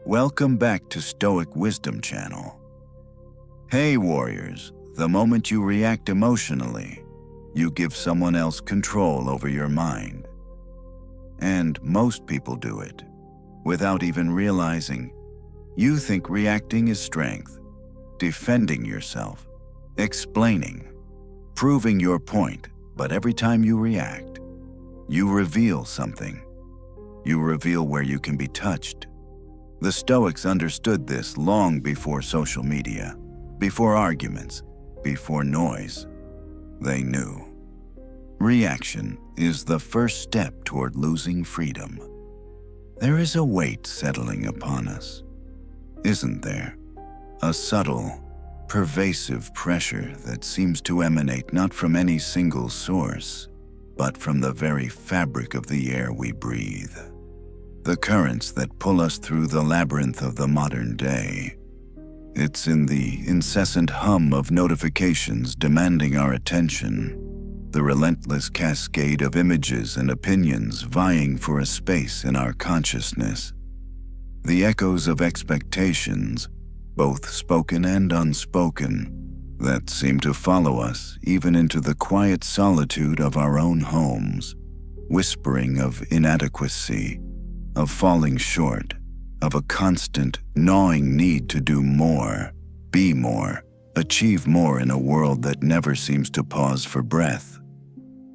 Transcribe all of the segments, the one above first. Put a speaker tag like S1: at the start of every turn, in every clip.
S1: Welcome back to Stoic Wisdom Channel. Hey warriors, the moment you react emotionally, you give someone else control over your mind. And most people do it without even realizing. You think reacting is strength, defending yourself, explaining, proving your point, but every time you react, you reveal something. You reveal where you can be touched. The Stoics understood this long before social media, before arguments, before noise. They knew. Reaction is the first step toward losing freedom. There is a weight settling upon us, isn't there? A subtle, pervasive pressure that seems to emanate not from any single source, but from the very fabric of the air we breathe. The currents that pull us through the labyrinth of the modern day. It's in the incessant hum of notifications demanding our attention, the relentless cascade of images and opinions vying for a space in our consciousness, the echoes of expectations, both spoken and unspoken, that seem to follow us even into the quiet solitude of our own homes, whispering of inadequacy, of falling short, of a constant, gnawing need to do more, be more, achieve more in a world that never seems to pause for breath.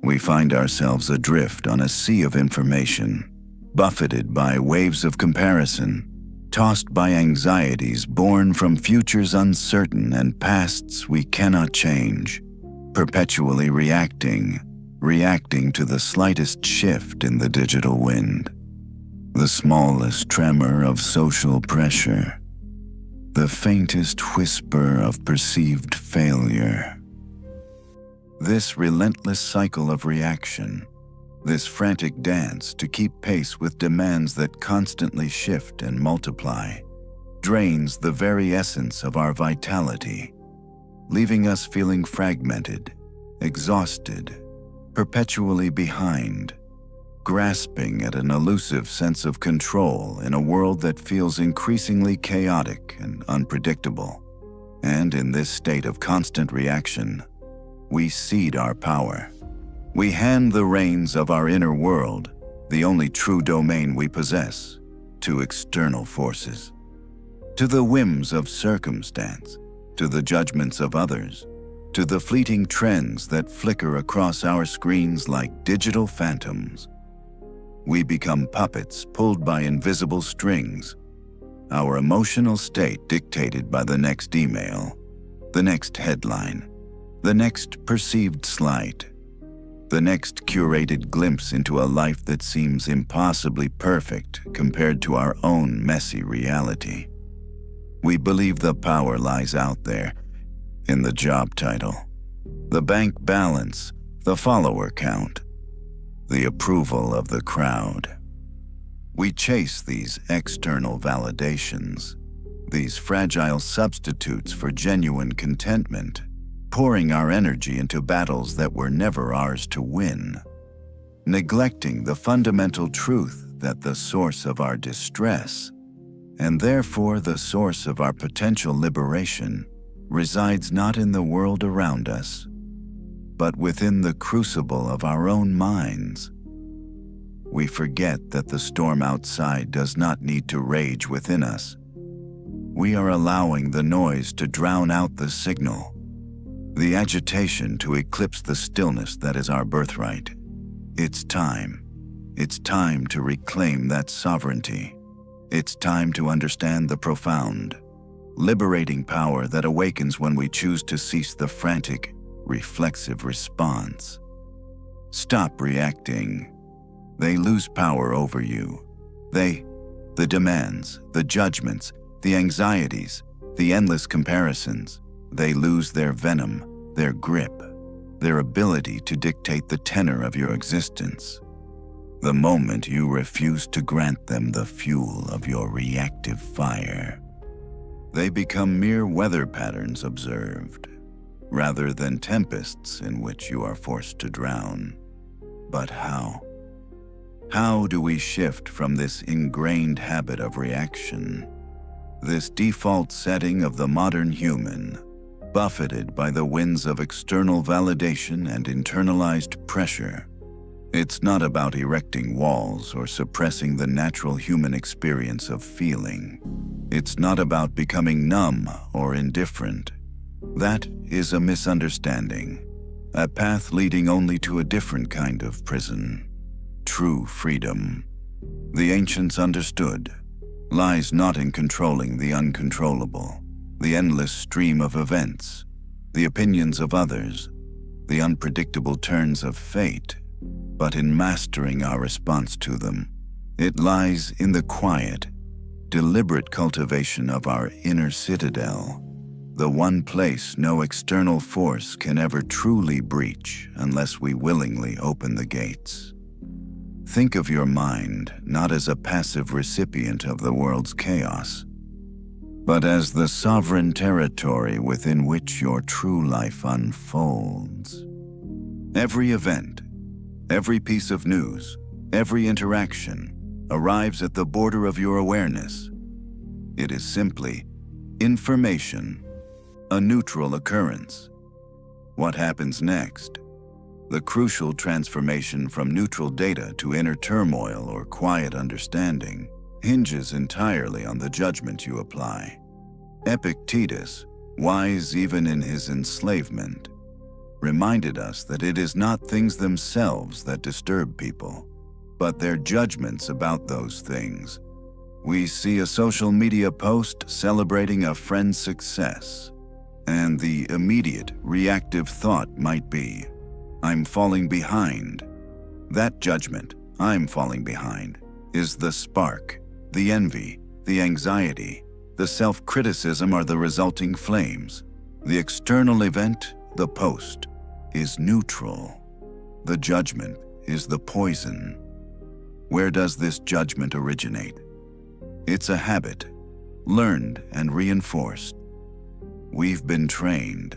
S1: We find ourselves adrift on a sea of information, buffeted by waves of comparison, tossed by anxieties born from futures uncertain and pasts we cannot change, perpetually reacting to the slightest shift in the digital wind. The smallest tremor of social pressure, the faintest whisper of perceived failure. This relentless cycle of reaction, this frantic dance to keep pace with demands that constantly shift and multiply, drains the very essence of our vitality, leaving us feeling fragmented, exhausted, perpetually behind, grasping at an elusive sense of control in a world that feels increasingly chaotic and unpredictable. And in this state of constant reaction, we cede our power. We hand the reins of our inner world, the only true domain we possess, to external forces, to the whims of circumstance, to the judgments of others, to the fleeting trends that flicker across our screens like digital phantoms. We become puppets pulled by invisible strings, our emotional state dictated by the next email, the next headline, the next perceived slight, the next curated glimpse into a life that seems impossibly perfect compared to our own messy reality. We believe the power lies out there, in the job title, the bank balance, the follower count, the approval of the crowd. We chase these external validations, these fragile substitutes for genuine contentment, pouring our energy into battles that were never ours to win, neglecting the fundamental truth that the source of our distress, and therefore the source of our potential liberation, resides not in the world around us, but within the crucible of our own minds. We forget that the storm outside does not need to rage within us. We are allowing the noise to drown out the signal, the agitation to eclipse the stillness that is our birthright. It's time. It's time to reclaim that sovereignty. It's time to understand the profound, liberating power that awakens when we choose to cease the frantic, reflexive response. Stop reacting. They lose power over you. The demands, the judgments, the anxieties, the endless comparisons, they lose their venom, their grip, their ability to dictate the tenor of your existence. The moment you refuse to grant them the fuel of your reactive fire, they become mere weather patterns observed, rather than tempests in which you are forced to drown. But how? How do we shift from this ingrained habit of reaction this default setting of the modern human, buffeted by the winds of external validation and internalized pressure. It's not about erecting walls or suppressing the natural human experience of feeling. It's not about becoming numb or indifferent. That is a misunderstanding, a path leading only to a different kind of prison, true freedom. The ancients understood, lies not in controlling the uncontrollable, the endless stream of events, the opinions of others, the unpredictable turns of fate, but in mastering our response to them. It lies in the quiet, deliberate cultivation of our inner citadel, the one place no external force can ever truly breach unless we willingly open the gates. Think of your mind not as a passive recipient of the world's chaos, but as the sovereign territory within which your true life unfolds. Every event, every piece of news, every interaction arrives at the border of your awareness. It is simply information, a neutral occurrence. What happens next? The crucial transformation from neutral data to inner turmoil or quiet understanding hinges entirely on the judgment you apply. Epictetus, wise even in his enslavement, reminded us that it is not things themselves that disturb people, but their judgments about those things. We see a social media post celebrating a friend's success, and the immediate reactive thought might be, "I'm falling behind." That judgment, "I'm falling behind," is the spark. The envy, the anxiety, the self-criticism are the resulting flames. The external event, the post, is neutral. The judgment is the poison. Where does this judgment originate? It's a habit, learned and reinforced. We've been trained,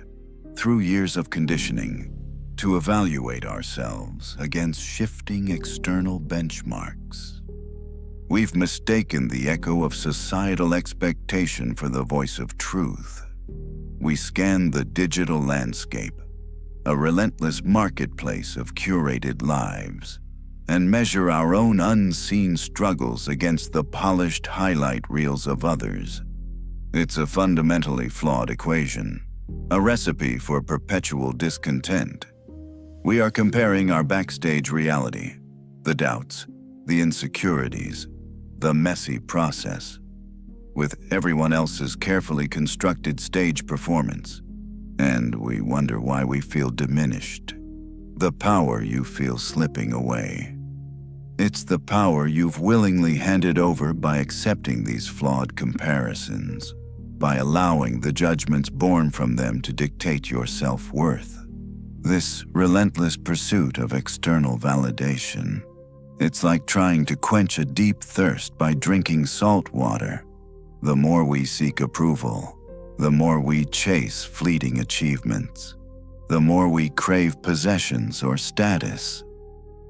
S1: through years of conditioning, to evaluate ourselves against shifting external benchmarks. We've mistaken the echo of societal expectation for the voice of truth. We scan the digital landscape, a relentless marketplace of curated lives, and measure our own unseen struggles against the polished highlight reels of others. It's a fundamentally flawed equation, a recipe for perpetual discontent. We are comparing our backstage reality, the doubts, the insecurities, the messy process, with everyone else's carefully constructed stage performance, and we wonder why we feel diminished. The power you feel slipping away. It's the power you've willingly handed over by accepting these flawed comparisons, by allowing the judgments born from them to dictate your self-worth. This relentless pursuit of external validation. It's like trying to quench a deep thirst by drinking salt water. The more we seek approval, the more we chase fleeting achievements, the more we crave possessions or status,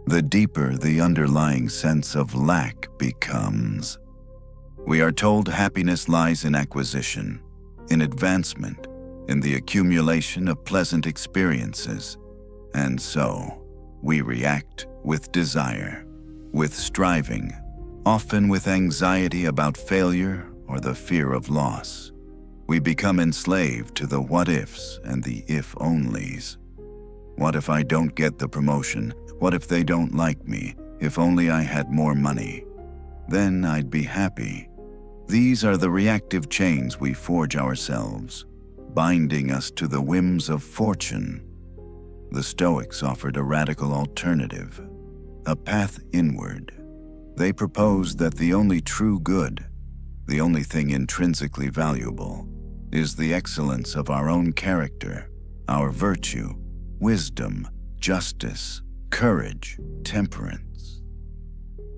S1: the deeper the underlying sense of lack becomes. We are told happiness lies in acquisition, in advancement, in the accumulation of pleasant experiences, and so we react with desire, with striving, often with anxiety about failure or the fear of loss. We become enslaved to the what-ifs and the if-onlys. What if I don't get the promotion? What if they don't like me? If only I had more money. Then I'd be happy. These are the reactive chains we forge ourselves, binding us to the whims of fortune. The Stoics offered a radical alternative, a path inward. They proposed that the only true good, the only thing intrinsically valuable, is the excellence of our own character, our virtue, wisdom, justice, courage, temperance.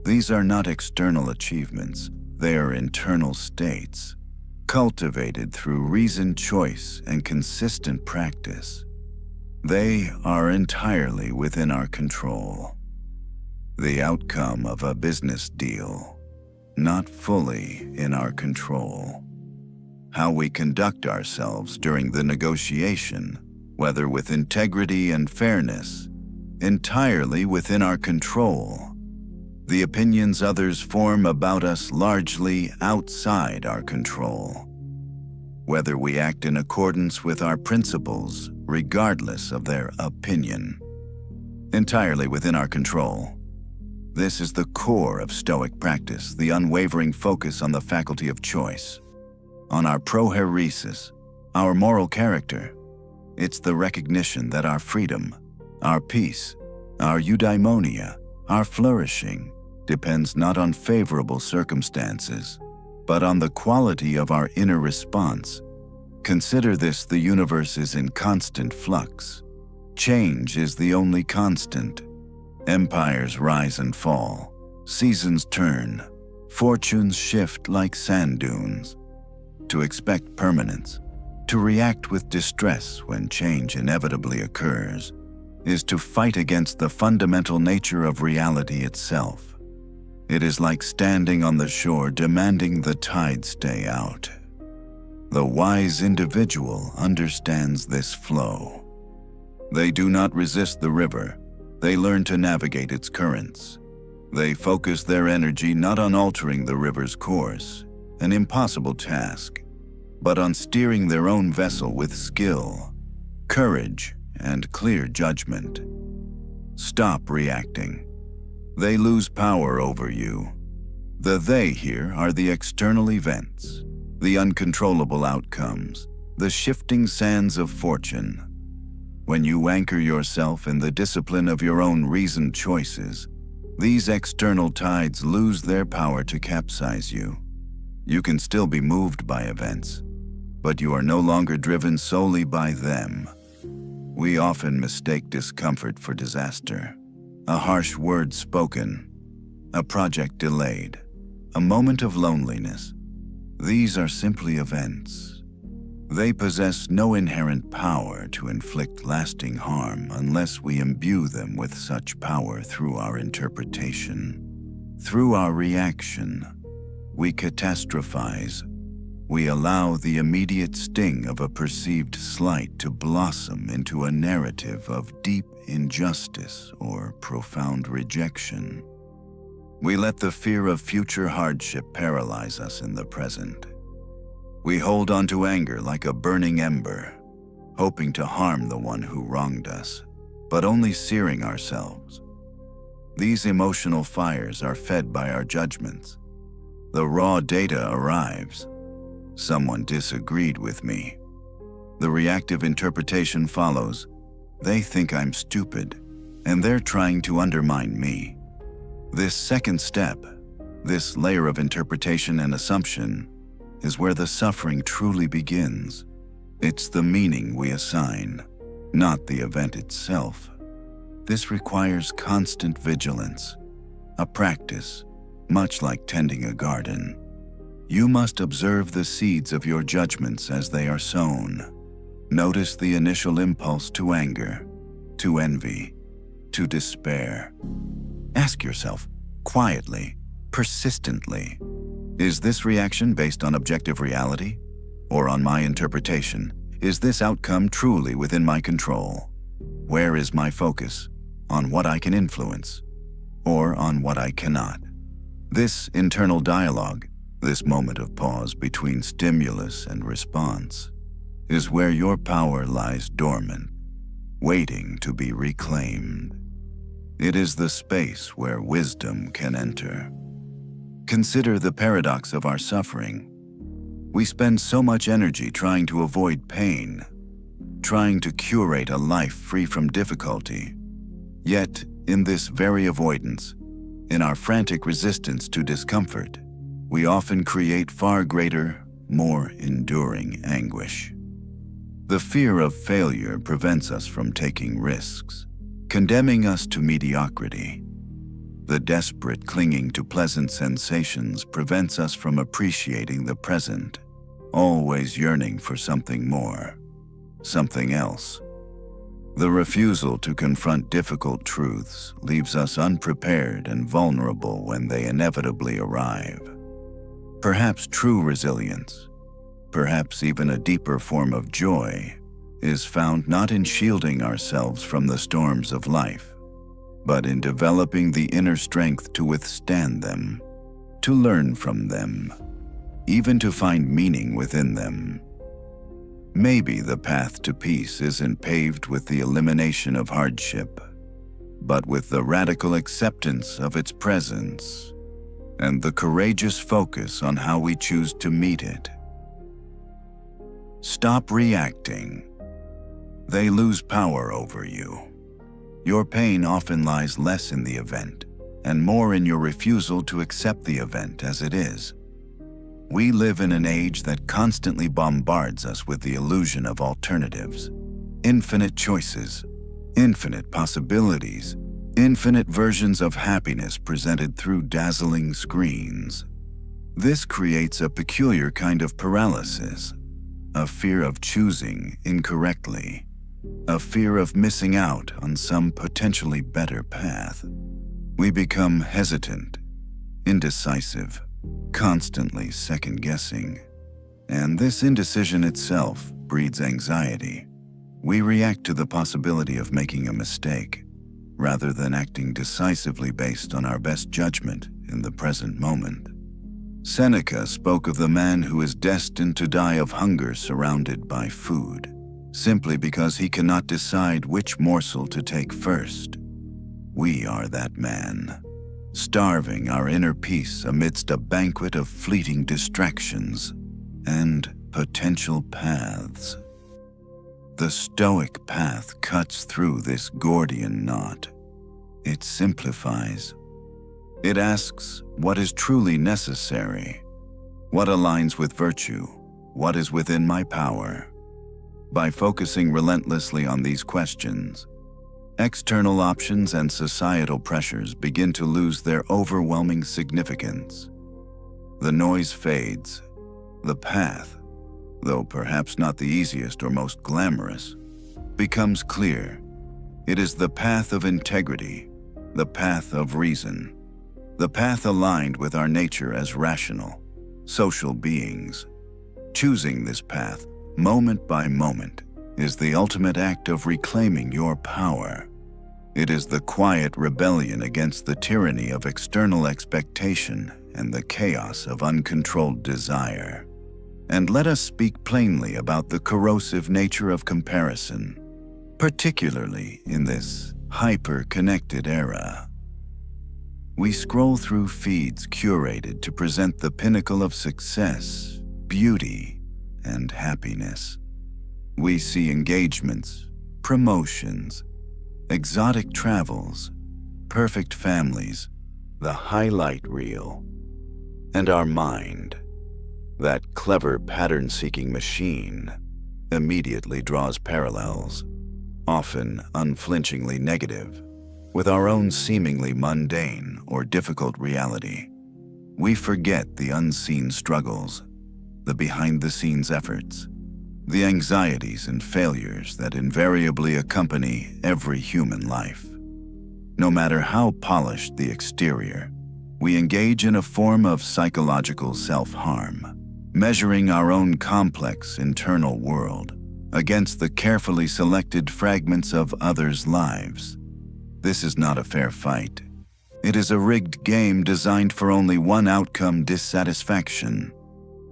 S1: These are not external achievements, they are internal states, cultivated through reasoned choice and consistent practice. They are entirely within our control. The outcome of a business deal, not fully in our control. how we conduct ourselves during the negotiation, whether with integrity and fairness, entirely within our control. The opinions others form about us largely outside our control. Whether we act in accordance with our principles, regardless of their opinion, entirely within our control. This is the core of Stoic practice, the unwavering focus on the faculty of choice, on our prohairesis, our moral character. It's the recognition that our freedom, our peace, our eudaimonia, our flourishing, depends not on favorable circumstances, but on the quality of our inner response. Consider this: the universe is in constant flux. Change is the only constant. Empires rise and fall. Seasons turn. Fortunes shift like sand dunes. To expect permanence, to react with distress when change inevitably occurs, is to fight against the fundamental nature of reality itself. It is like standing on the shore demanding the tide stay out. The wise individual understands this flow. They do not resist the river, they learn to navigate its currents. They focus their energy not on altering the river's course, an impossible task, but on steering their own vessel with skill, courage, and clear judgment. Stop reacting. They lose power over you. The they here are the external events, the uncontrollable outcomes, the shifting sands of fortune. When you anchor yourself in the discipline of your own reasoned choices, these external tides lose their power to capsize you. You can still be moved by events, but you are no longer driven solely by them. We often mistake discomfort for disaster. A harsh word spoken, a project delayed, a moment of loneliness. These are simply events. They possess no inherent power to inflict lasting harm unless we imbue them with such power through our interpretation. Through our reaction, we catastrophize. We allow the immediate sting of a perceived slight to blossom into a narrative of deep injustice or profound rejection. We let the fear of future hardship paralyze us in the present. We hold on to anger like a burning ember, hoping to harm the one who wronged us, but only searing ourselves. These emotional fires are fed by our judgments. The raw data arrives. Someone disagreed with me. The reactive interpretation follows. They think I'm stupid, and they're trying to undermine me. This second step, this layer of interpretation and assumption, is where the suffering truly begins. It's the meaning we assign, not the event itself. This requires constant vigilance, a practice, much like tending a garden. You must observe the seeds of your judgments as they are sown. Notice the initial impulse to anger, to envy, to despair. Ask yourself, quietly, persistently, is this reaction based on objective reality or on my interpretation? Is this outcome truly within my control? Where is my focus? On what I can influence or on what I cannot? This internal dialogue, this moment of pause between stimulus and response, is where your power lies dormant, waiting to be reclaimed. It is the space where wisdom can enter. Consider the paradox of our suffering. We spend so much energy trying to avoid pain, trying to curate a life free from difficulty. Yet, in this very avoidance, in our frantic resistance to discomfort, we often create far greater, more enduring anguish. The fear of failure prevents us from taking risks, condemning us to mediocrity. The desperate clinging to pleasant sensations prevents us from appreciating the present, always yearning for something more, something else. The refusal to confront difficult truths leaves us unprepared and vulnerable when they inevitably arrive. Perhaps true resilience, perhaps even a deeper form of joy, is found not in shielding ourselves from the storms of life, but in developing the inner strength to withstand them, to learn from them, even to find meaning within them. Maybe the path to peace isn't paved with the elimination of hardship, but with the radical acceptance of its presence and the courageous focus on how we choose to meet it. Stop reacting. They lose power over you. Your pain often lies less in the event and more in your refusal to accept the event as it is. We live in an age that constantly bombards us with the illusion of alternatives, infinite choices, infinite possibilities, infinite versions of happiness presented through dazzling screens. This creates a peculiar kind of paralysis, a fear of choosing incorrectly, a fear of missing out on some potentially better path. We become hesitant, indecisive, constantly second-guessing, and this indecision itself breeds anxiety. We react to the possibility of making a mistake, rather than acting decisively based on our best judgment in the present moment. Seneca spoke of the man who is destined to die of hunger surrounded by food, simply because he cannot decide which morsel to take first. We are that man, starving our inner peace amidst a banquet of fleeting distractions and potential paths. The Stoic path cuts through this Gordian knot. It simplifies. It asks what is truly necessary, what aligns with virtue, what is within my power. By focusing relentlessly on these questions, external options and societal pressures begin to lose their overwhelming significance. The noise fades. The path, though perhaps not the easiest or most glamorous, becomes clear. It is the path of integrity, the path of reason, the path aligned with our nature as rational, social beings. Choosing this path, moment by moment, is the ultimate act of reclaiming your power. It is the quiet rebellion against the tyranny of external expectation and the chaos of uncontrolled desire. And let us speak plainly about the corrosive nature of comparison, particularly in this hyper-connected era. We scroll through feeds curated to present the pinnacle of success, beauty, and happiness. We see engagements, promotions, exotic travels, perfect families, the highlight reel, and our mind, that clever pattern-seeking machine, immediately draws parallels, often unflinchingly negative, with our own seemingly mundane or difficult reality. We forget the unseen struggles, the behind-the-scenes efforts, the anxieties and failures that invariably accompany every human life. No matter how polished the exterior, we engage in a form of psychological self-harm, measuring our own complex internal world against the carefully selected fragments of others' lives. This is not a fair fight. It is a rigged game designed for only one outcome: dissatisfaction.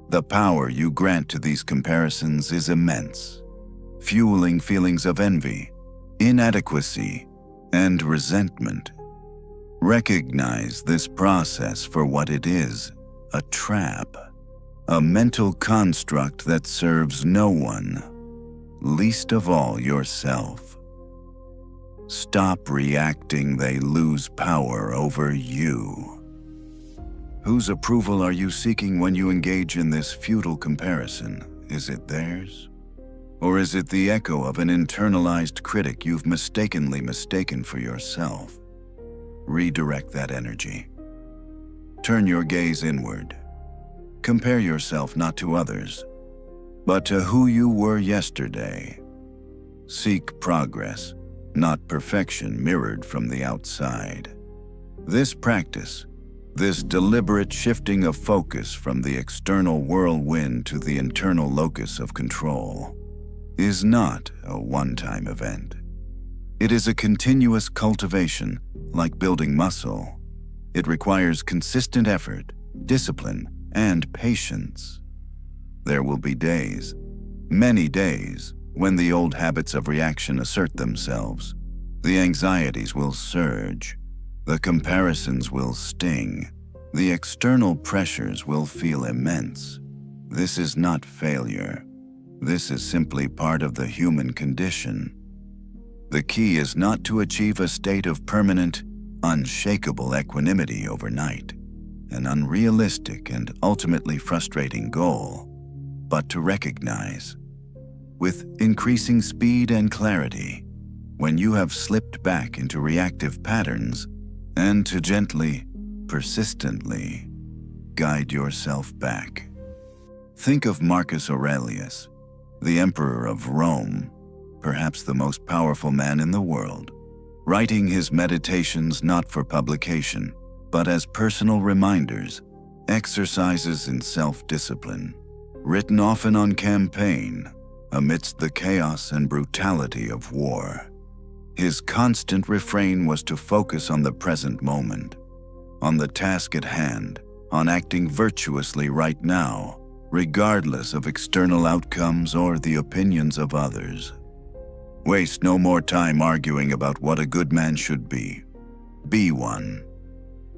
S1: The power you grant to these comparisons is immense, fueling feelings of envy, inadequacy, and resentment. Recognize this process for what it is: a trap, a mental construct that serves no one, least of all yourself. Stop reacting. They lose power over you. Whose approval are you seeking when you engage in this futile comparison? Is it theirs? Or is it the echo of an internalized critic you've mistakenly mistaken for yourself? Redirect that energy. Turn your gaze inward. Compare yourself not to others, but to who you were yesterday. Seek progress, not perfection mirrored from the outside. This practice, This deliberate shifting of focus from the external whirlwind to the internal locus of control is not a one-time event. It is a continuous cultivation, like building muscle. It requires consistent effort, discipline, and patience. There will be days, many days, when the old habits of reaction assert themselves. The anxieties will surge. The comparisons will sting. The external pressures will feel immense. This is not failure. This is simply part of the human condition. The key is not to achieve a state of permanent, unshakable equanimity overnight, an unrealistic and ultimately frustrating goal, but to recognize, with increasing speed and clarity, when you have slipped back into reactive patterns, and to gently, persistently guide yourself back. Think of Marcus Aurelius, the emperor of Rome, perhaps the most powerful man in the world, writing his meditations not for publication, but as personal reminders, exercises in self-discipline, written often on campaign, amidst the chaos and brutality of war. His constant refrain was to focus on the present moment, on the task at hand, on acting virtuously right now, regardless of external outcomes or the opinions of others. Waste no more time arguing about what a good man should be. Be one.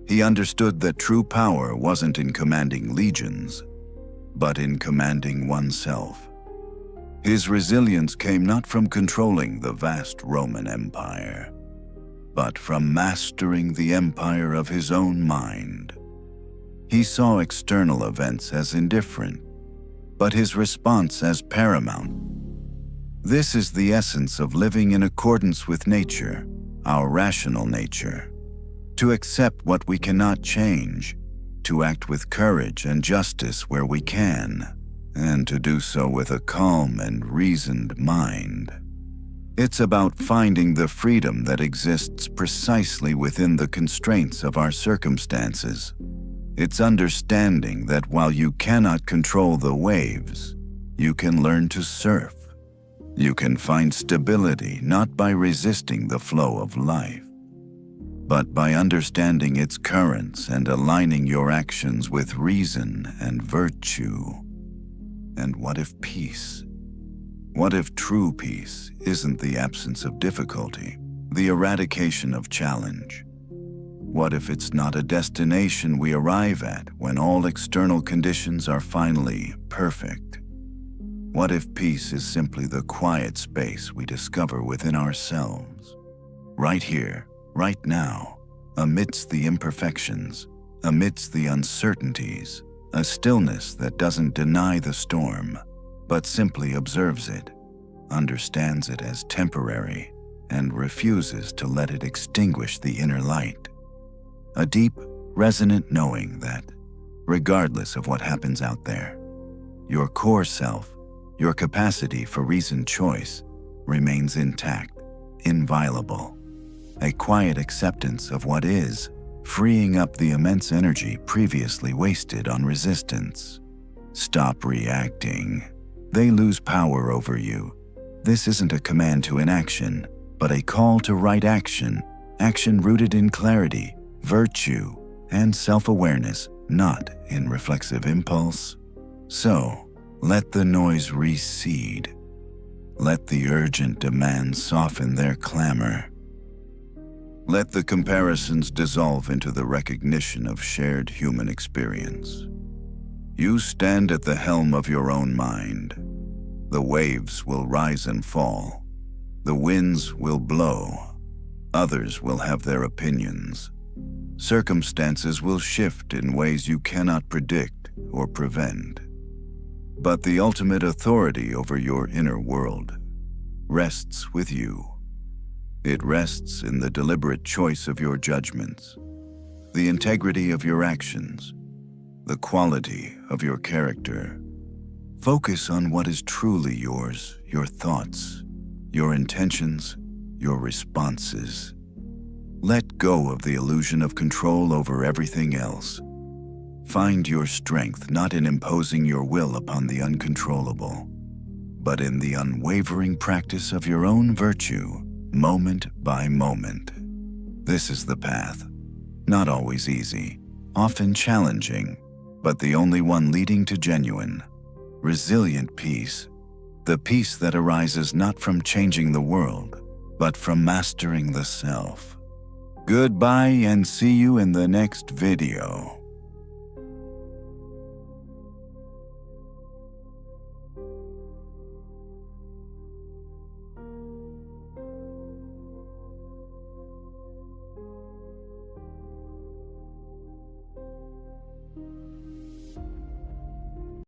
S1: He understood that true power wasn't in commanding legions, but in commanding oneself. His resilience came not from controlling the vast Roman Empire, but from mastering the empire of his own mind. He saw external events as indifferent, but his response as paramount. This is the essence of living in accordance with nature, our rational nature. To accept what we cannot change, to act with courage and justice where we can, and to do so with a calm and reasoned mind. It's about finding the freedom that exists precisely within the constraints of our circumstances. It's understanding that while you cannot control the waves, you can learn to surf. You can find stability not by resisting the flow of life, but by understanding its currents and aligning your actions with reason and virtue. And what if peace? What if true peace isn't the absence of difficulty, the eradication of challenge? What if it's not a destination we arrive at when all external conditions are finally perfect? What if peace is simply the quiet space we discover within ourselves, right here, right now, amidst the imperfections, amidst the uncertainties, a stillness that doesn't deny the storm, but simply observes it, understands it as temporary, and refuses to let it extinguish the inner light. A deep, resonant knowing that, regardless of what happens out there, your core self, your capacity for reasoned choice, remains intact, inviolable. A quiet acceptance of what is, freeing up the immense energy previously wasted on resistance. Stop reacting. They lose power over you. This isn't a command to inaction, but a call to right action, action rooted in clarity, virtue, and self-awareness, not in reflexive impulse. So, let the noise recede. Let the urgent demands soften their clamor. Let the comparisons dissolve into the recognition of shared human experience. You stand at the helm of your own mind. The waves will rise and fall. The winds will blow. Others will have their opinions. Circumstances will shift in ways you cannot predict or prevent. But the ultimate authority over your inner world rests with you. It rests in the deliberate choice of your judgments, the integrity of your actions, the quality of your character. Focus on what is truly yours, your thoughts, your intentions, your responses. Let go of the illusion of control over everything else. Find your strength not in imposing your will upon the uncontrollable, but in the unwavering practice of your own virtue, moment by moment. This is the path, not always easy, often challenging, but the only one leading to genuine, resilient peace, the peace that arises not from changing the world, but from mastering the self. Goodbye and see you in the next video.